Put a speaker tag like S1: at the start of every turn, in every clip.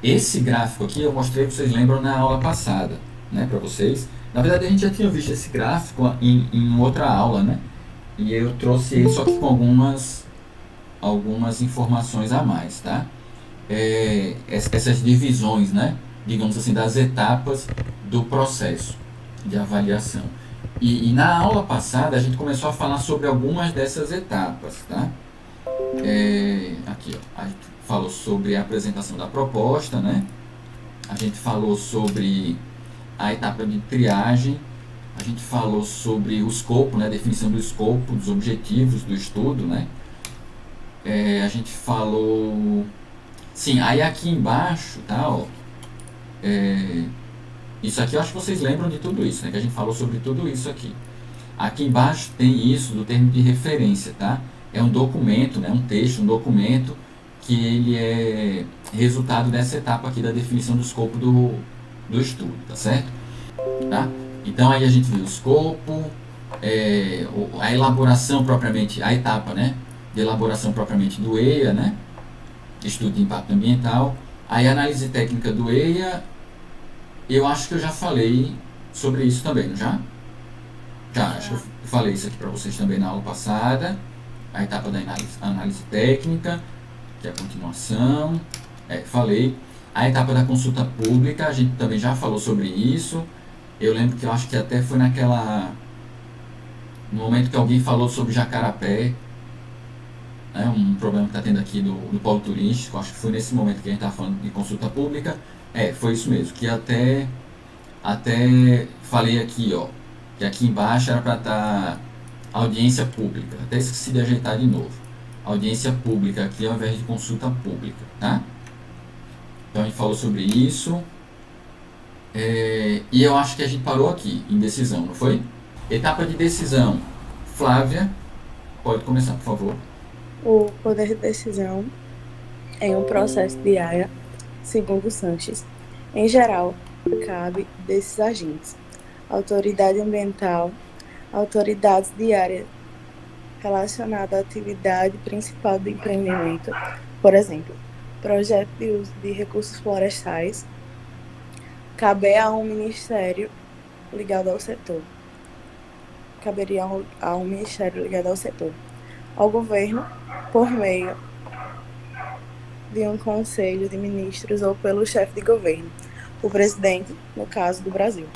S1: Esse gráfico aqui eu mostrei, vocês lembram, na aula passada, né, para vocês. Na verdade, a gente já tinha visto esse gráfico em outra aula, né? E eu trouxe ele só que com algumas informações a mais, tá? Essas divisões, né? Digamos assim, das etapas do processo de avaliação. E na aula passada a gente começou a falar sobre algumas dessas etapas, tá? Aqui, ó, a gente falou sobre a apresentação da proposta, né? A gente falou sobre a etapa de triagem, a gente falou sobre o escopo, né? A definição do escopo, dos objetivos do estudo, né? A gente falou... Sim, aí aqui embaixo, tá, ó, isso aqui eu acho que vocês lembram de tudo isso, né? Que a gente falou sobre tudo isso aqui. Aqui embaixo tem isso do termo de referência, tá? É um documento, né? Um texto, um documento que ele é resultado dessa etapa aqui da definição do escopo do estudo, tá certo? Tá? Então aí a gente viu o escopo, a elaboração propriamente, a etapa, né? De elaboração propriamente do EIA, né? Estudo de impacto ambiental. Aí a análise técnica do EIA, eu acho que eu já falei sobre isso também, não já? Já, acho que eu falei isso aqui para vocês também na aula passada. A etapa da análise técnica, que é a continuação. Falei. A etapa da consulta pública, a gente também já falou sobre isso. Eu lembro que eu acho que até foi no momento que alguém falou sobre Jacarapé, né, um problema que está tendo aqui do polo turístico. Acho que foi nesse momento que a gente estava falando de consulta pública. Foi isso mesmo, que até falei aqui, ó, que aqui embaixo era para estar audiência pública. Até esqueci de ajeitar de novo. Audiência pública aqui ao invés de consulta pública, tá? Então a gente falou sobre isso. E eu acho que a gente parou aqui, em decisão, não foi? Etapa de decisão. Flávia, pode começar, por favor.
S2: O poder de decisão é um processo de área, segundo Sanches. Em geral, cabe desses agentes: autoridade ambiental, autoridades de área relacionada à atividade principal do empreendimento, por exemplo, projeto de uso de recursos florestais, caberia a um ministério ligado ao setor. Ao governo, por meio de um conselho de ministros ou pelo chefe de governo, o presidente, no caso do Brasil.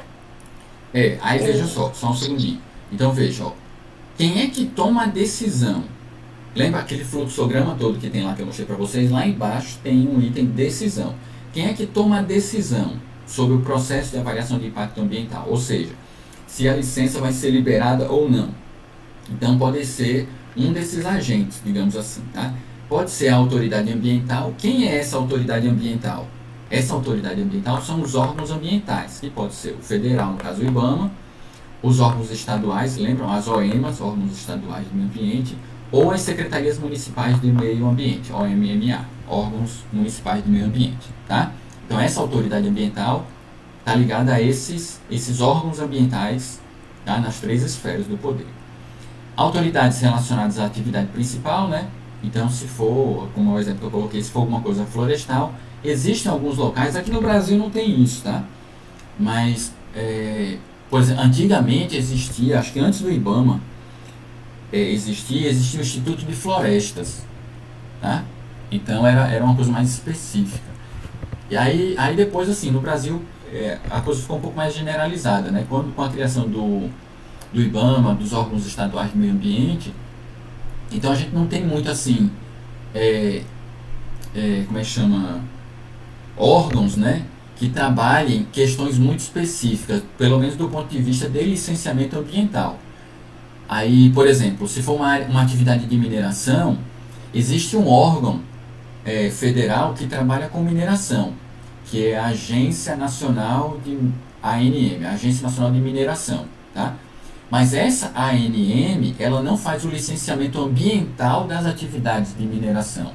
S1: Aí veja só um segundinho. Então veja, ó, quem é que toma a decisão? Lembra aquele fluxograma todo que tem lá que eu mostrei para vocês? Lá embaixo tem um item decisão. Quem é que toma a decisão sobre o processo de avaliação de impacto ambiental? Ou seja, se a licença vai ser liberada ou não. Então pode ser um desses agentes, digamos assim, tá? Pode ser a autoridade ambiental. Quem é essa autoridade ambiental? Essa autoridade ambiental são os órgãos ambientais, que pode ser o federal, no caso o IBAMA, os órgãos estaduais, lembram? As OEMAs, órgãos estaduais de meio ambiente, ou as secretarias municipais de meio ambiente, OMMA, órgãos municipais de meio ambiente, tá? Então essa autoridade ambiental está ligada a esses órgãos ambientais, tá? Nas três esferas do poder. Autoridades relacionadas à atividade principal, né? Então, se for, como o exemplo que eu coloquei, se for alguma coisa florestal, existem alguns locais, aqui no Brasil não tem isso, tá? Mas, por exemplo, antigamente existia, acho que antes do IBAMA, existia o Instituto de Florestas, tá? Então, era uma coisa mais específica. E aí depois, assim, no Brasil, a coisa ficou um pouco mais generalizada, né? Com a criação do IBAMA, dos órgãos estaduais de meio ambiente, então a gente não tem muito assim, como é que chama, órgãos, né, que trabalhem questões muito específicas, pelo menos do ponto de vista de licenciamento ambiental. Aí, por exemplo, se for uma atividade de mineração, existe um órgão federal que trabalha com mineração, que é a Agência Nacional de ANM, a Agência Nacional de Mineração, tá? Mas essa ANM, ela não faz o licenciamento ambiental das atividades de mineração,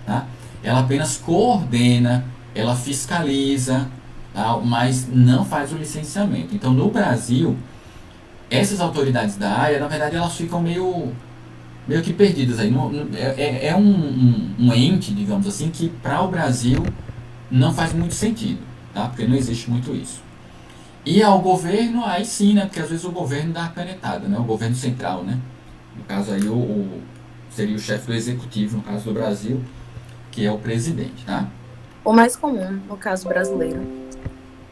S1: tá? Ela apenas coordena, ela fiscaliza, tá? Mas não faz o licenciamento. Então, no Brasil, essas autoridades da área, na verdade, elas ficam meio que perdidas aí. É um ente, digamos assim, que para o Brasil não faz muito sentido, tá? Porque não existe muito isso. E ao governo, aí sim, né? Porque às vezes o governo dá a canetada, né? O governo central, né? No caso aí, seria o chefe do executivo, no caso do Brasil, que é o presidente, tá?
S2: O mais comum, no caso brasileiro,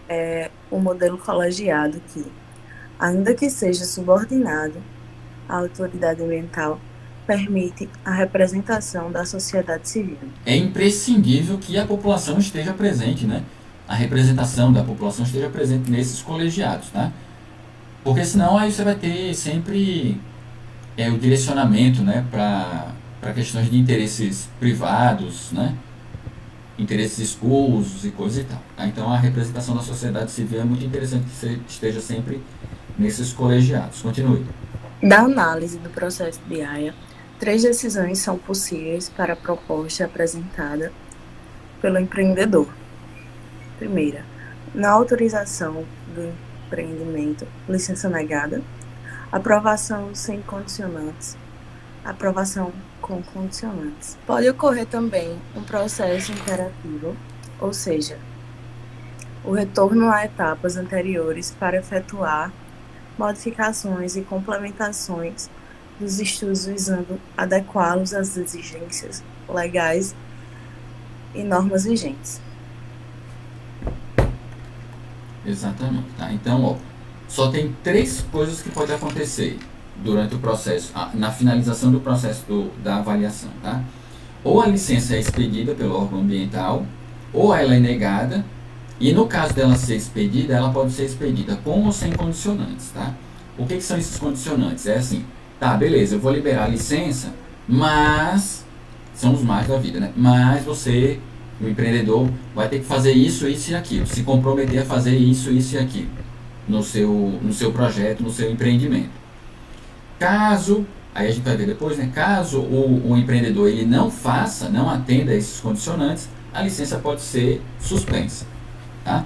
S2: é o modelo colegiado que, ainda que seja subordinado à autoridade ambiental, permite a representação da sociedade civil.
S1: É imprescindível que a população esteja presente, né? A representação da população esteja presente nesses colegiados, tá? Porque senão aí você vai ter sempre o direcionamento, né, para questões de interesses privados, né? Interesses escusos e coisa e tal. Tá? Então a representação da sociedade civil é muito interessante que você esteja sempre nesses colegiados. Continue.
S2: Da análise do processo de AIA, 3 decisões são possíveis para a proposta apresentada pelo empreendedor. Primeira, na autorização do empreendimento, licença negada, aprovação sem condicionantes, aprovação com condicionantes. Pode ocorrer também um processo imperativo, ou seja, o retorno a etapas anteriores para efetuar modificações e complementações dos estudos visando adequá-los às exigências legais e normas vigentes.
S1: Exatamente. Tá? Então, ó, só tem 3 coisas que podem acontecer durante o processo, na finalização do processo da avaliação. Tá? Ou a licença é expedida pelo órgão ambiental, ou ela é negada, e no caso dela ser expedida, ela pode ser expedida com ou sem condicionantes. Tá? O que são esses condicionantes? É assim, tá, beleza, eu vou liberar a licença, mas, são os mais da vida, né? Mas você, o empreendedor, vai ter que fazer isso, isso e aquilo, se comprometer a fazer isso, isso e aquilo, no seu projeto, no seu empreendimento. Caso, aí a gente vai ver depois, né? Caso o empreendedor ele não faça, não atenda a esses condicionantes, a licença pode ser suspensa, tá?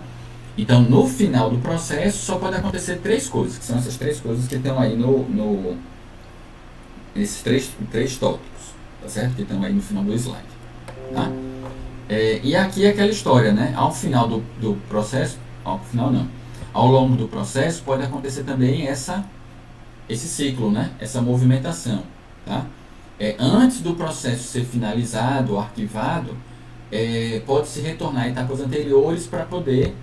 S1: Então, no final do processo, só pode acontecer 3 coisas, que são essas 3 coisas que estão aí nesses 3 tópicos, tá certo? Que estão aí no final do slide, tá? E aqui é aquela história, né? Ao final do processo, ao final não, ao longo do processo pode acontecer também esse ciclo, né? Essa movimentação, tá? Antes do processo ser finalizado ou arquivado, pode-se retornar a etapas anteriores para poder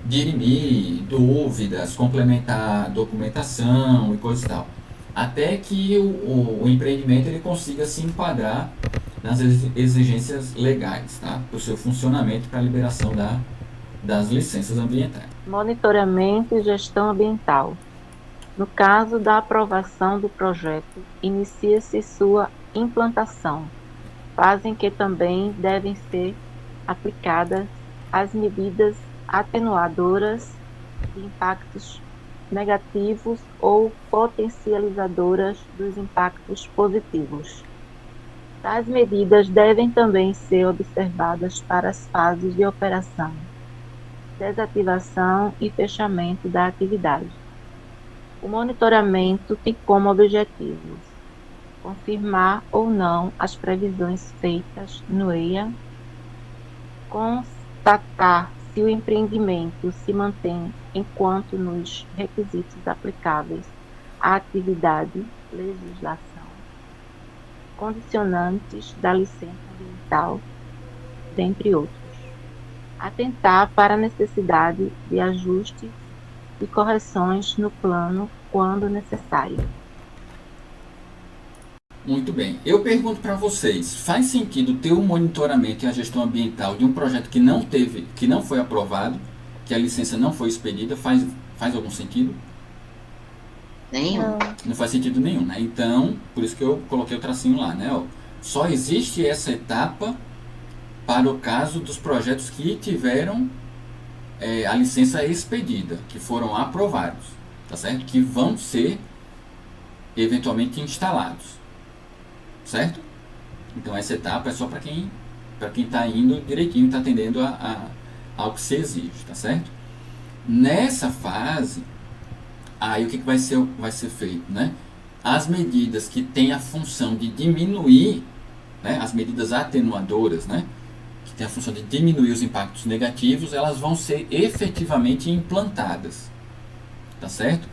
S1: dirimir dúvidas, complementar documentação e coisa e tal, até que o empreendimento ele consiga se enquadrar nas exigências legais, tá? Para o seu funcionamento, para a liberação das licenças ambientais.
S3: Monitoramento e gestão ambiental. No caso da aprovação do projeto, inicia-se sua implantação, fase em que também devem ser aplicadas as medidas atenuadoras de impactos negativos ou potencializadoras dos impactos positivos. Tais medidas devem também ser observadas para as fases de operação, desativação e fechamento da atividade. O monitoramento tem como objetivos confirmar ou não as previsões feitas no EIA, constatar se o empreendimento se mantém enquanto nos requisitos aplicáveis à atividade, legislação, condicionantes da licença ambiental, dentre outros. Atentar para a necessidade de ajustes e correções no plano quando necessário.
S1: Muito bem. Eu pergunto para vocês, faz sentido ter o monitoramento e a gestão ambiental de um projeto que não foi aprovado, que a licença não foi expedida? Faz algum sentido?
S4: Nenhum.
S1: Não faz sentido nenhum, né? Então, por isso que eu coloquei o tracinho lá, né? Ó, só existe essa etapa para o caso dos projetos que tiveram a licença expedida, que foram aprovados, tá certo? Que vão ser eventualmente instalados. Certo? Então essa etapa é só para quem está indo direitinho, está atendendo ao que se exige, tá certo? Nessa fase, aí o que vai ser feito, né? As medidas que têm a função de diminuir, né? As medidas atenuadoras, né? que tem a função de diminuir os impactos negativos, elas vão ser efetivamente implantadas, tá certo?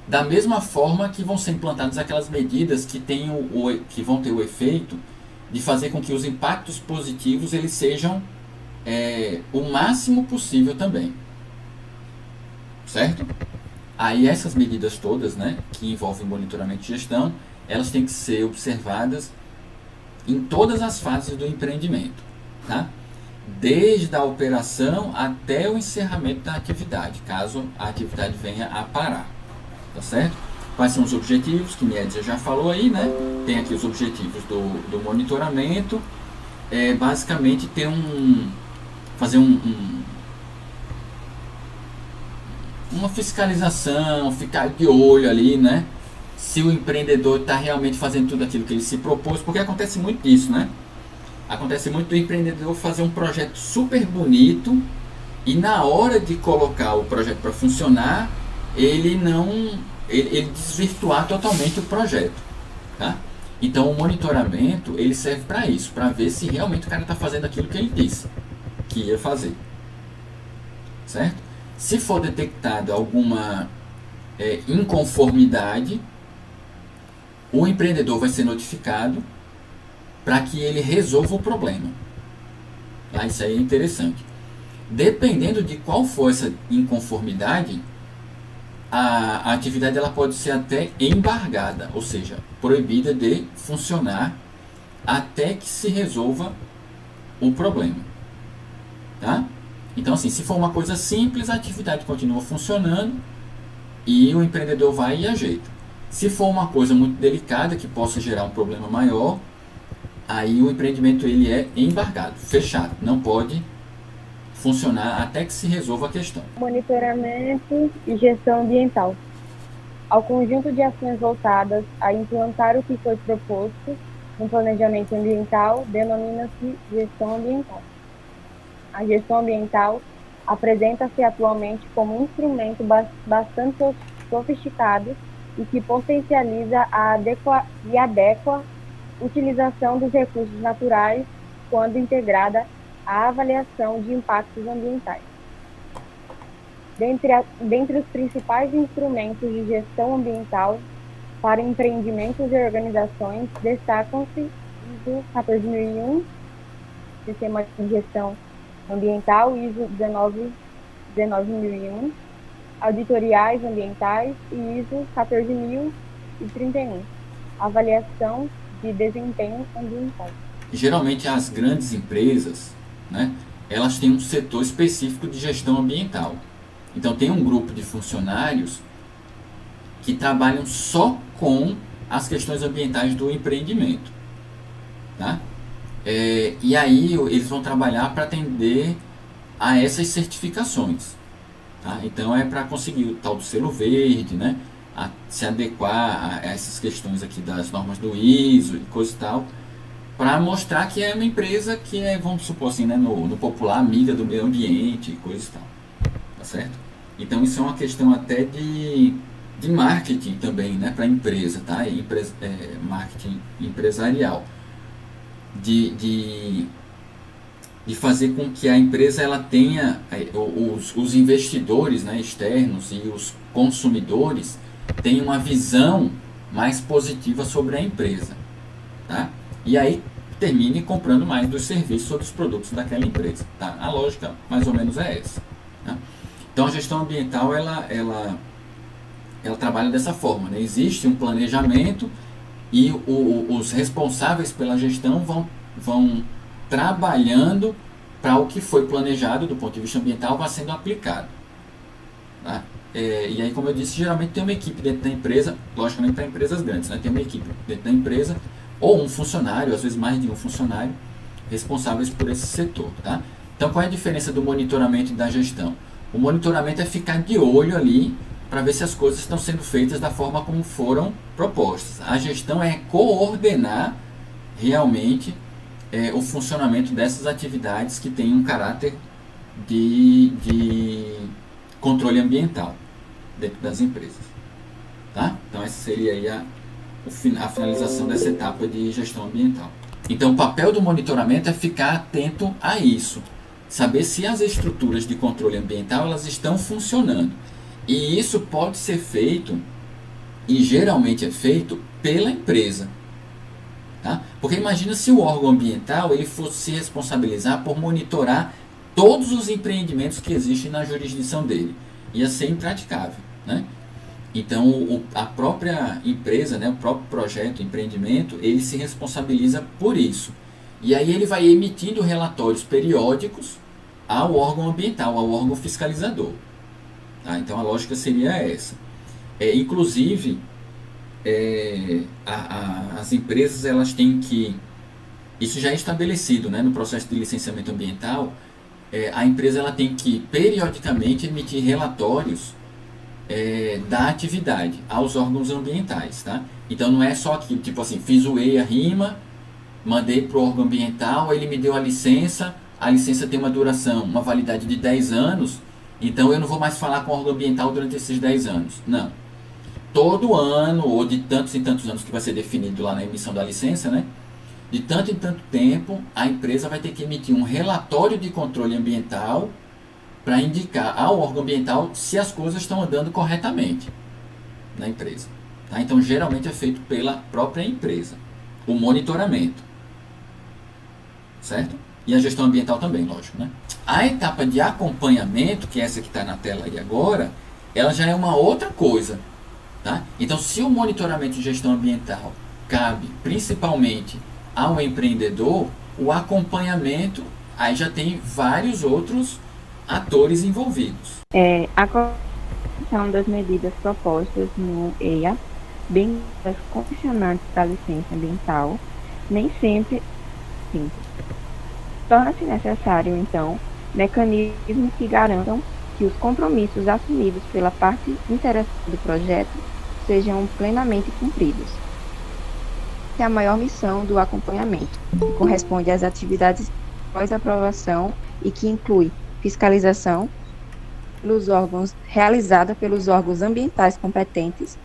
S1: Da mesma forma que vão ser implantadas aquelas medidas que, que vão ter o efeito de fazer com que os impactos positivos eles sejam o máximo possível também, certo? Aí essas medidas todas, né, que envolvem monitoramento e gestão, elas têm que ser observadas em todas as fases do empreendimento, tá? Desde a operação até o encerramento da atividade, caso a atividade venha a parar, tá certo? Quais são os objetivos, que Miedza já falou aí, né? Tem aqui os objetivos do monitoramento, basicamente fazer uma fiscalização, ficar de olho ali, né? Se o empreendedor está realmente fazendo tudo aquilo que ele se propôs, porque acontece muito isso, né? Acontece muito do empreendedor fazer um projeto super bonito e na hora de colocar o projeto para funcionar, ele desvirtuar totalmente o projeto, tá? Então o monitoramento ele serve para isso, para ver se realmente o cara está fazendo aquilo que ele disse que ia fazer, certo? Se for detectada alguma inconformidade, o empreendedor vai ser notificado para que ele resolva o problema. Tá? Isso aí é interessante. Dependendo de qual for essa inconformidade, a atividade ela pode ser até embargada, ou seja, proibida de funcionar até que se resolva o problema. Tá? Então, assim, se for uma coisa simples, a atividade continua funcionando e o empreendedor vai e ajeita. Se for uma coisa muito delicada, que possa gerar um problema maior, aí o empreendimento ele é embargado, fechado, não pode funcionar até que se resolva a questão.
S5: Monitoramento e gestão ambiental. Ao conjunto de ações voltadas a implantar o que foi proposto no planejamento ambiental, denomina-se gestão ambiental. A gestão ambiental apresenta-se atualmente como um instrumento bastante sofisticado e que potencializa e adequa a utilização dos recursos naturais quando integrada à avaliação de impactos ambientais. Dentre os principais instrumentos de gestão ambiental para empreendimentos e organizações, destacam-se ISO 14001, Sistema de Gestão Ambiental, ISO 19001, auditoriais ambientais e ISO 14031, avaliação de desempenho ambiental.
S1: Geralmente as grandes empresas, né, elas têm um setor específico de gestão ambiental. Então tem um grupo de funcionários que trabalham só com as questões ambientais do empreendimento, tá? E aí eles vão trabalhar para atender a essas certificações, tá? Então é para conseguir o tal do selo verde, né? Se adequar a essas questões aqui das normas do ISO e coisa e tal, para mostrar que é uma empresa que é, vamos supor assim, né, no popular, amiga do meio ambiente e coisa e tal, tá certo? Então isso é uma questão até de marketing também, né, para a empresa, tá? Marketing empresarial, de fazer com que a empresa ela tenha os investidores, né, externos e os consumidores tenham uma visão mais positiva sobre a empresa, tá? E aí termine comprando mais dos serviços ou dos produtos daquela empresa, tá? A lógica mais ou menos é essa, tá? Então a gestão ambiental ela trabalha dessa forma, né? Existe um planejamento e os responsáveis pela gestão vão trabalhando para o que foi planejado do ponto de vista ambiental vá sendo aplicado, tá? E aí, como eu disse, geralmente tem uma equipe dentro da empresa, logicamente para empresas grandes, né? Tem uma equipe dentro da empresa ou um funcionário, às vezes mais de um funcionário, responsáveis por esse setor, tá? Então qual é a diferença do monitoramento e da gestão? O monitoramento é ficar de olho ali para ver se as coisas estão sendo feitas da forma como foram propostas. A gestão é coordenar realmente o funcionamento dessas atividades que têm um caráter de controle ambiental dentro das empresas, tá? Então essa seria aí a finalização dessa etapa de gestão ambiental. Então, o papel do monitoramento é ficar atento a isso. Saber se as estruturas de controle ambiental elas estão funcionando. E isso pode ser feito, e geralmente é feito, pela empresa. Tá? Porque imagina se o órgão ambiental ele fosse se responsabilizar por monitorar todos os empreendimentos que existem na jurisdição dele. Ia ser impraticável. Né? Então, a própria empresa, né, o próprio projeto, empreendimento, ele se responsabiliza por isso. E aí ele vai emitindo relatórios periódicos ao órgão ambiental, ao órgão fiscalizador. Tá? Então, a lógica seria essa. Inclusive, as empresas elas têm que... Isso já é estabelecido, né, no processo de licenciamento ambiental. A empresa ela tem que, periodicamente, emitir relatórios da atividade aos órgãos ambientais, tá? Então não é só aquilo, tipo assim, fiz o EIA-RIMA, mandei para o órgão ambiental, ele me deu a licença tem uma duração, uma validade de 10 anos, então eu não vou mais falar com o órgão ambiental durante esses 10 anos. Não. Todo ano, ou de tantos em tantos anos que vai ser definido lá na emissão da licença, né? De tanto em tanto tempo, a empresa vai ter que emitir um relatório de controle ambiental para indicar ao órgão ambiental se as coisas estão andando corretamente na empresa. Tá? Então, geralmente é feito pela própria empresa, o monitoramento. Certo? E a gestão ambiental também, lógico. Né? A etapa de acompanhamento, que é essa que está na tela aí agora, ela já é uma outra coisa. Tá? Então, se o monitoramento de gestão ambiental cabe principalmente ao empreendedor, o acompanhamento aí já tem vários outros atores envolvidos.
S3: A correção das medidas propostas no EIA, bem das condicionantes da licença ambiental, nem sempre simples. Torna-se necessário, então, mecanismos que garantam que os compromissos assumidos pela parte interessada do projeto sejam plenamente cumpridos. Essa é a maior missão do acompanhamento, que corresponde às atividades pós-aprovação e que inclui fiscalização realizada pelos órgãos ambientais competentes,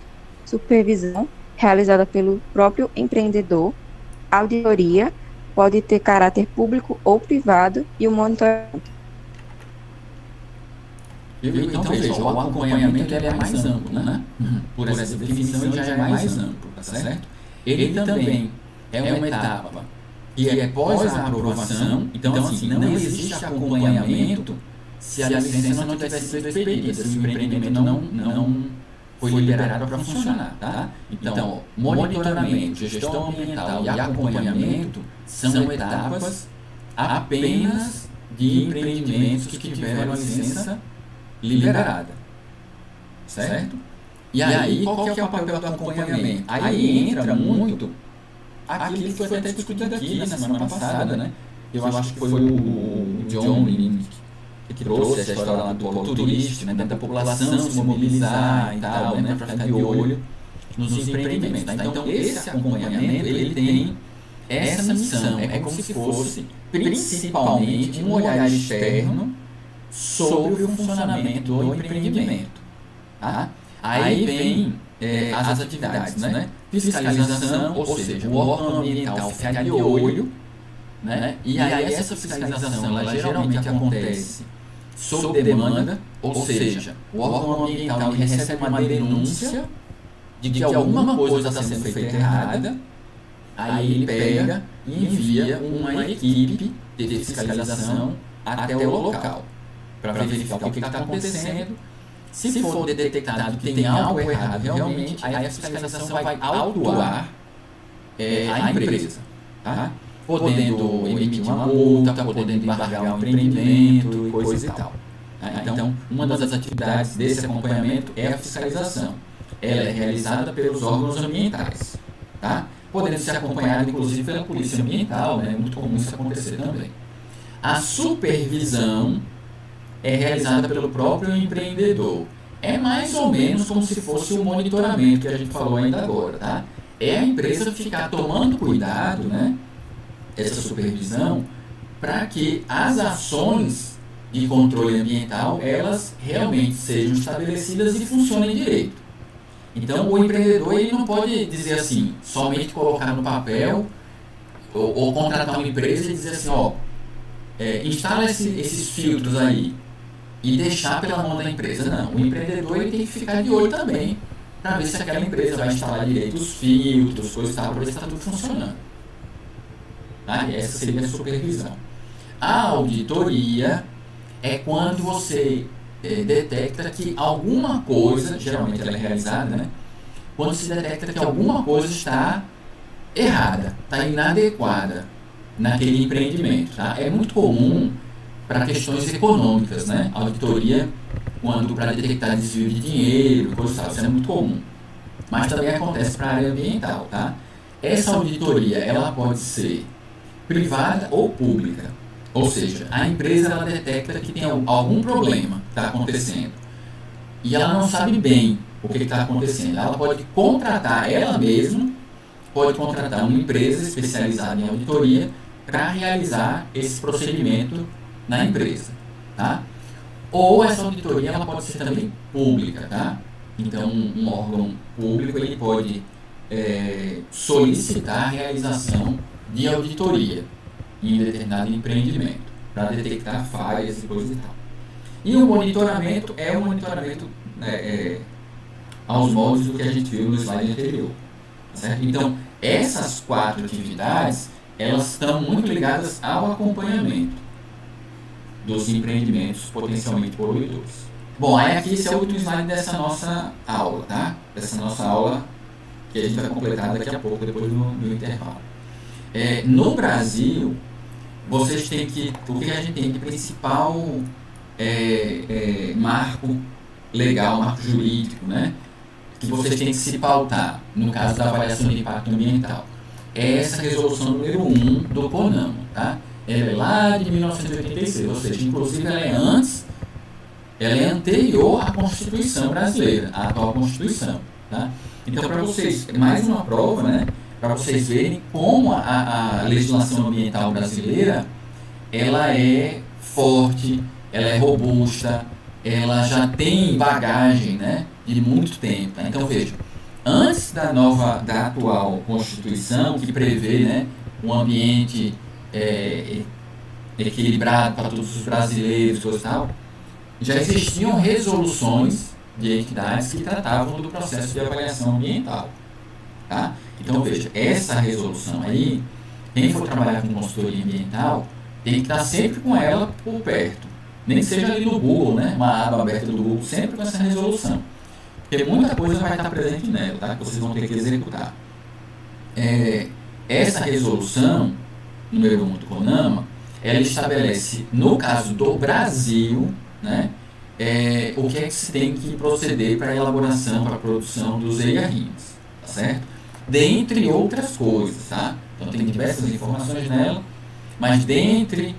S3: supervisão realizada pelo próprio empreendedor, auditoria, pode ter caráter público ou privado, e o monitoramento.
S1: Então veja, o acompanhamento ele é mais amplo, né? Por essa definição ele já é mais amplo, tá certo? Ele também é uma etapa que é pós a aprovação. Então assim, não existe acompanhamento se a licença não tivesse sido expedida, se o empreendimento não foi liberado para funcionar, tá? Então, monitoramento, gestão ambiental e acompanhamento são etapas apenas de empreendimentos que tiveram a licença liberada, certo? E aí, qual que é o papel do acompanhamento? Aí entra muito aquilo que foi até discutido aqui na semana passada, né? Eu acho que foi o John Link que trouxe a história lá do polo turístico, né, da população se mobilizar e tal, né, para ficar de olho nos empreendimentos. Tá? Então, esse acompanhamento, ele tem essa missão, é como se fosse principalmente um olhar externo sobre o funcionamento do empreendimento. Tá? Aí vem as atividades, né? Fiscalização, ou seja, o órgão ambiental fica de olho, né? E aí essa fiscalização, ela geralmente acontece sob demanda, ou seja, o órgão ambiental recebe uma denúncia de que alguma coisa está sendo feita errada, aí ele pega e envia uma equipe de fiscalização até o local, para verificar o que está acontecendo. Se for detectado que tem algo errado realmente, aí a fiscalização vai autuar a empresa, tá? Podendo emitir uma multa, podendo embargar um empreendimento e coisa e tal. Então, uma das atividades desse acompanhamento é a fiscalização. Ela é realizada pelos órgãos ambientais, tá? Podendo ser acompanhada, inclusive, pela polícia ambiental, né? É muito comum isso acontecer também. A supervisão é realizada pelo próprio empreendedor. É mais ou menos como se fosse o monitoramento que a gente falou ainda agora, tá? É a empresa ficar tomando cuidado, né? Essa supervisão, para que as ações de controle ambiental, elas realmente sejam estabelecidas e funcionem direito. Então, o empreendedor ele não pode dizer assim, somente colocar no papel ou contratar uma empresa e dizer assim, ó, instala esses filtros aí e deixar pela mão da empresa. Não, o empreendedor ele tem que ficar de olho também para ver se aquela empresa vai instalar direito os filtros, coisas e tal, para ver se está tudo funcionando. Tá? E essa seria a supervisão. A auditoria é quando você detecta que alguma coisa, geralmente ela é realizada, né? Quando se detecta que alguma coisa está errada, está inadequada naquele empreendimento. Tá? É muito comum para questões econômicas, né? Auditoria, quando para detectar desvio de dinheiro, coisa tal, isso é muito comum. Mas também acontece para a área ambiental. Tá? Essa auditoria ela pode ser privada ou pública. Ou seja, a empresa ela detecta que tem algum problema que está acontecendo e ela não sabe bem o que está acontecendo. Ela pode contratar ela mesma, pode contratar uma empresa especializada em auditoria para realizar esse procedimento na empresa. Tá? Ou essa auditoria ela pode ser também pública. Tá? Então, um órgão público ele pode solicitar a realização de auditoria em determinado empreendimento, para detectar falhas e coisas e tal. E o monitoramento é um monitoramento aos moldes do que a gente viu no slide anterior. Certo? Então, essas 4 atividades, elas estão muito ligadas ao acompanhamento dos empreendimentos potencialmente poluidores. Bom, aí aqui esse é o último slide dessa nossa aula, tá? Dessa nossa aula que a gente vai completar daqui a pouco, depois do intervalo. No Brasil, vocês têm que, o que a gente tem de principal marco legal, marco jurídico, né? Que vocês têm que se pautar, no caso da avaliação de impacto ambiental. É essa resolução número 1 do CONAMA, tá? Ela é lá de 1986, ou seja, inclusive ela é anterior à Constituição brasileira, à atual Constituição, tá? Então, para vocês, mais uma prova, né? Para vocês verem como a legislação ambiental brasileira ela é forte, ela é robusta, ela já tem bagagem, né, de muito tempo. Tá? Então veja, antes da atual Constituição que prevê, né, um ambiente equilibrado para todos os brasileiros, coisa e tal, já existiam resoluções de entidades que tratavam do processo de avaliação ambiental. Tá? Então veja, essa resolução aí, quem for trabalhar com consultoria ambiental, tem que estar sempre com ela por perto. Nem que seja ali no Google, né? Uma aba aberta do Google, sempre com essa resolução. Porque muita coisa vai estar presente nela, tá? Que vocês vão ter que executar. Essa resolução, número 1 do CONAMA, ela estabelece, no caso do Brasil, né? O que é que se tem que proceder para a elaboração, para a produção dos EIA-RIMS, tá certo? Dentre outras coisas, tá? Então tem diversas informações nela, mas dentre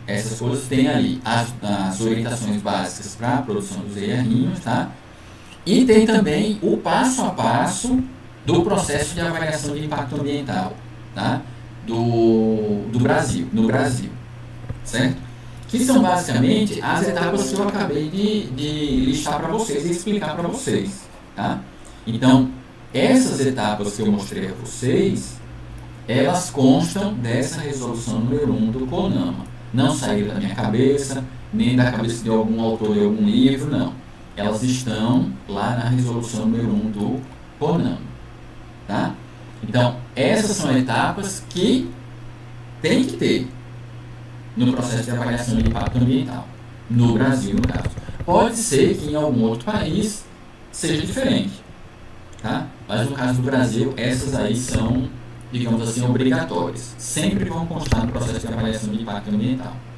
S1: essas coisas tem ali as orientações básicas para a produção dos EIA-RIMS, tá? E tem também o passo a passo do processo de avaliação de impacto ambiental, tá? Do Brasil, no Brasil, certo? Que são basicamente as etapas que eu acabei de listar para vocês e explicar para vocês, tá? Então, essas etapas que eu mostrei a vocês, elas constam dessa resolução número 1 do CONAMA. Não saíram da minha cabeça, nem da cabeça de algum autor de algum livro, não. Elas estão lá na resolução número 1 do CONAMA. Tá? Então, essas são etapas que tem que ter no processo de avaliação de impacto ambiental. No Brasil, no caso. Pode ser que em algum outro país seja diferente. Tá? Mas no caso do Brasil, essas aí são, digamos assim, obrigatórias. Sempre vão constar no processo de avaliação de impacto ambiental.